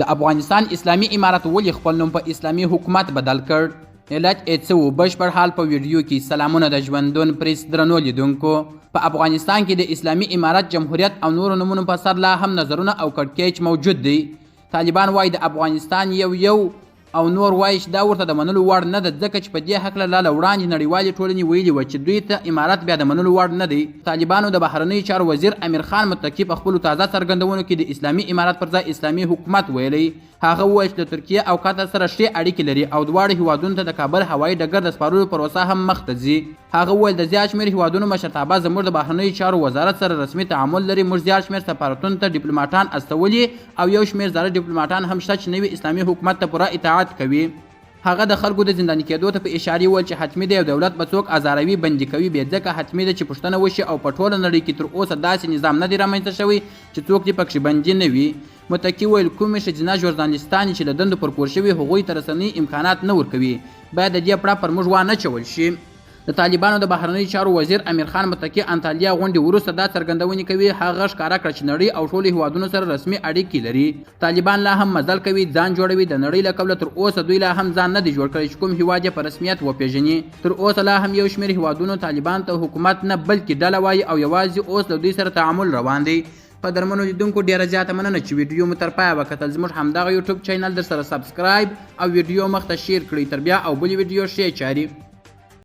د افغانستان اسلامي امارت ولې خپل نوم په اسلامي حکومت بدل کړ؟ علت یې څه و؟ بشپړ حال په ویډیو کې. سلامونه د ژوندون پریس درنو لیدونکو. په افغانستان کې د اسلامي امارت جمهوریت او نورو نومونو په سر لا هم نظرونه او کړکېچ موجود دی. طالبان وایي د افغانستان یو او نور وایي چې دا ورته د منلو وړ نه ده، ځکه چې په دې هکله لا له وړاندې نړیوالې ټولنې ویلي وه چې دوی ته امارت بیا د منلو وړ نه دی. طالبانو د بهرنیو چارو وزیر امیر خان متقي په خپلو تازه څرګندونو کې د اسلامي امارت پر ځای اسلامي حکومت ویلی. هغه وویل چې د ترکیې او قطر سره ښې اړیکې لري او دواړو هیوادونو ته د کابل هوایي ډګر د سپارلو پروسه هم مخ ته ځي. هغه وویل د زیات شمېر هیوادونو مشرتابه زموږ د بهرنیو چارو وزارت سره رسمي تعامل لري. موږ زیات شمېر سفارتونو ته ډیپلوماټان استولي او یو شمېر زاړه ډیپلوماټان هم شته چې نوي اسلامي حکومت ته پوره اطاعت کوي. هغه د خلکو د زنداني کېدو ته په اشارې وویل چې حتمي دی یو دولت به څوک ازاروي بندي کوي، بې ځکه حتمي ده چې پوښتنه وشي او په ټوله نړۍ کې تر اوسه داسې نظام نه دی رامنځته شوی چې څوک دې پکښې بندي نه وي. متقي ویل کومې ښځینه ژورنالستانې چې له دندو پرکور شوي هغوی ته رسنۍ امکانات نه ورکوي باید د دې پړه پر موږ وانهچول شي. د طالبانو د بهرنیو چارو وزیر امیر خان متقي انطالیا غونډې وروسته دا څرګندونې کوي. هغه ښکاره کړه چې نړۍ او ټولو هیوادونو سره رسمي اړیکې لري. طالبان لا هم مزل کوي، ځان جوړوي. د نړۍ له قبله تر اوسه دوی لا هم ځان نه دی جوړ کړی چې کوم هیواد یې په رسمیت وپېژني. تر اوسه لا هم یو شمېر هیوادونو طالبان ته حکومت نه بلکې ډله وایي او یوازې اوس له دوی سره تعامل روان دی. په درمنو لیدونکو ډیره زیاته مننه چې ویډیو مو تر پایه وکتل. زموږ همدغه یوټیوب چینل در سره سبسکرایب او ویډیو مخ ته شیر کړئ. تر بیا او بلې ویډیو ښې چارې.